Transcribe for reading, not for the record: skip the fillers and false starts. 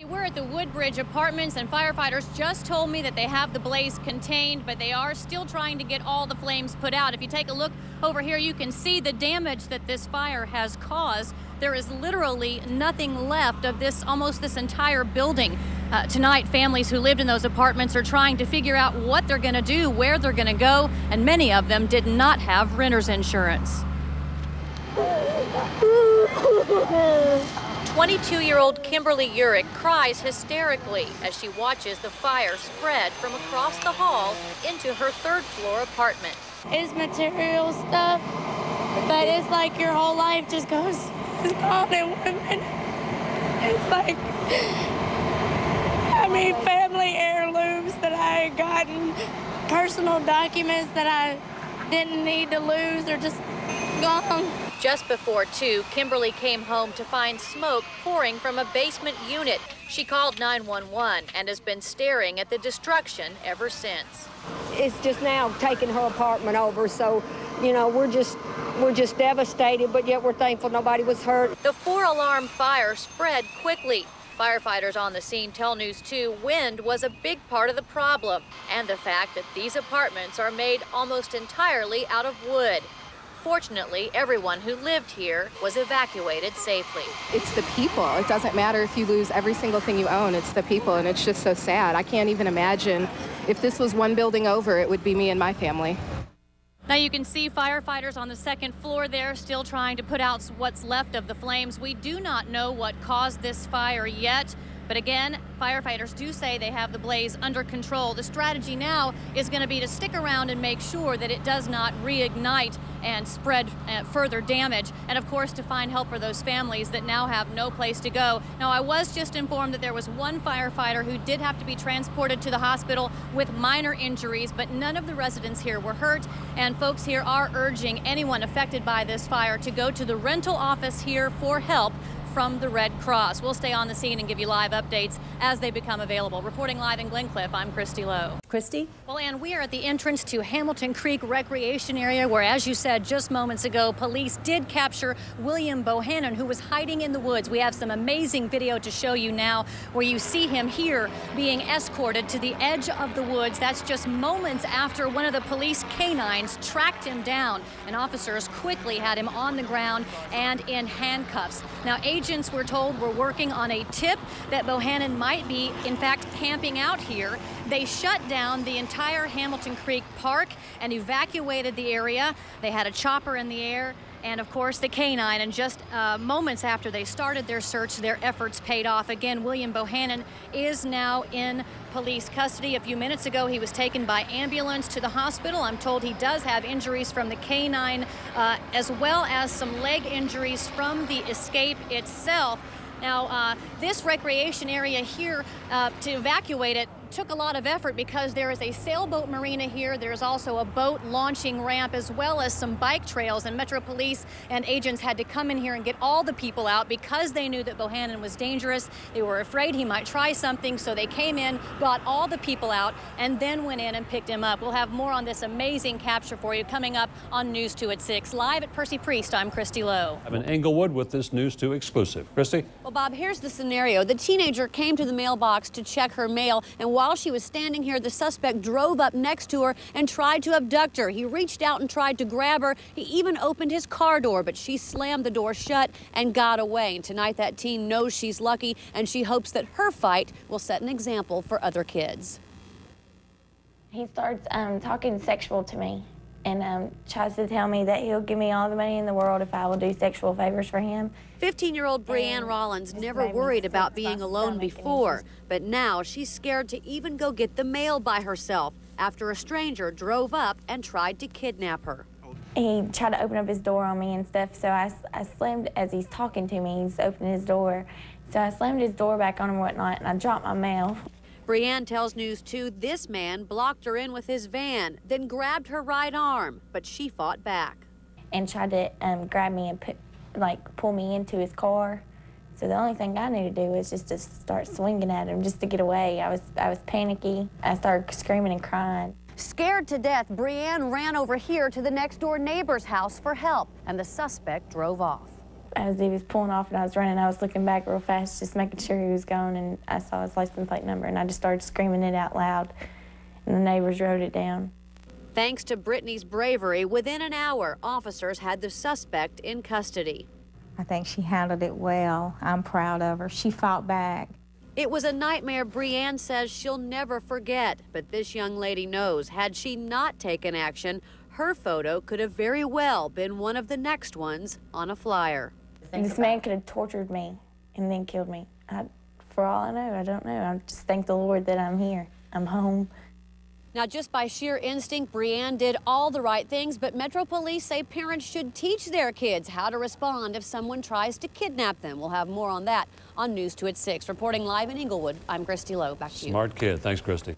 We're at the Woodbridge apartments, and firefighters just told me that they have the blaze contained, but they are still trying to get all the flames put out. If you take a look over here, you can see the damage that this fire has caused. There is literally nothing left of almost this entire building. Tonight, families who lived in those apartments are trying to figure out what they're going to do, where they're going to go, and many of them did not have renter's insurance. 22-year-old Kimberly Urick cries hysterically as she watches the fire spread from across the hall into her third-floor apartment. It's material stuff, but it's like your whole life just goes, it's gone in 1 minute. It's like, I mean, family heirlooms that I had gotten, personal documents that I didn't need to lose are just gone. Just before 2, Kimberly came home to find smoke pouring from a basement unit. She called 911 and has been staring at the destruction ever since. It's just now taking her apartment over, so, you know, we're just devastated, but yet we're thankful nobody was hurt. The 4-alarm fire spread quickly. Firefighters on the scene tell News 2 wind was a big part of the problem, and the fact that these apartments are made almost entirely out of wood. Fortunately, everyone who lived here was evacuated safely. It's the people. It doesn't matter if you lose every single thing you own. It's the people, and it's just so sad. I can't even imagine if this was one building over, it would be me and my family. Now you can see firefighters on the second floor there still trying to put out what's left of the flames. We do not know what caused this fire yet. But again, firefighters do say they have the blaze under control. The strategy now is going to be to stick around and make sure that it does not reignite and spread further damage. And of course, to find help for those families that now have no place to go. Now, I was just informed that there was one firefighter who did have to be transported to the hospital with minor injuries, but none of the residents here were hurt. And folks here are urging anyone affected by this fire to go to the rental office here for help from the Red Cross. We'll stay on the scene and give you live updates as they become available. Reporting live in Glencliff, I'm Christi Lowe. Christi? Well, Ann, we are at the entrance to Hamilton Creek Recreation Area where, as you said just moments ago, police did capture William Bohannon, who was hiding in the woods. We have some amazing video to show you now where you see him here being escorted to the edge of the woods. That's just moments after one of the police canines tracked him down, and officers quickly had him on the ground and in handcuffs. Now, agents, we're told, were working on a tip that Bohannon might be, in fact, camping out here. They shut down the entire Hamilton Creek Park and evacuated the area. They had a chopper in the air and, of course, the canine. And just moments after they started their search, their efforts paid off. Again, William Bohannon is now in police custody. A few minutes ago, he was taken by ambulance to the hospital. I'm told he does have injuries from the canine, as well as some leg injuries from the escape itself. Now, this recreation area here, to evacuate it, took a lot of effort because there is a sailboat marina here. There's also a boat launching ramp as well as some bike trails, and Metro Police and agents had to come in here and get all the people out because they knew that Bohannon was dangerous. They were afraid he might try something, so they came in, got all the people out, and then went in and picked him up. We'll have more on this amazing capture for you coming up on News 2 at 6. Live at Percy Priest, I'm Christi Lowe. I'm in Englewood with this News 2 exclusive. Christi? Well, Bob, here's the scenario. The teenager came to the mailbox to check her mail, and while she was standing here, the suspect drove up next to her and tried to abduct her. He reached out and tried to grab her. He even opened his car door, but she slammed the door shut and got away. And tonight, that teen knows she's lucky, and she hopes that her fight will set an example for other kids. He starts talking sexual to me and tries to tell me that he'll give me all the money in the world if I will do sexual favors for him. 15-year-old Breanne Rollins never worried about being alone before, but now she's scared to even go get the mail by herself after a stranger drove up and tried to kidnap her. He tried to open up his door on me and stuff, so I slammed, as he's talking to me, he's opening his door. So I slammed his door back on him and whatnot, and I dropped my mail. Breanne tells News 2 this man blocked her in with his van, then grabbed her right arm, but she fought back. And tried to grab me and pull me into his car. So the only thing I knew to do was just to start swinging at him just to get away. I was panicky. I started screaming and crying. Scared to death, Breanne ran over here to the next door neighbor's house for help, and the suspect drove off. as he was pulling off and I was running, I was looking back real fast, just making sure he was gone, and I saw his license plate number, and I just started screaming it out loud, and the neighbors wrote it down. Thanks to Brittany's bravery, within an hour, officers had the suspect in custody. I think she handled it well. I'm proud of her. She fought back. It was a nightmare Breanne says she'll never forget, but this young lady knows had she not taken action, her photo could have very well been one of the next ones on a flyer. And this man could have tortured me and then killed me. For all I know, I don't know. I just thank the Lord that I'm here. I'm home. Now, just by sheer instinct, Breanne did all the right things, but Metro Police say parents should teach their kids how to respond if someone tries to kidnap them. We'll have more on that on News 2 at 6. Reporting live in Inglewood, I'm Christi Lowe. Back to you. Smart kid. Thanks, Christi.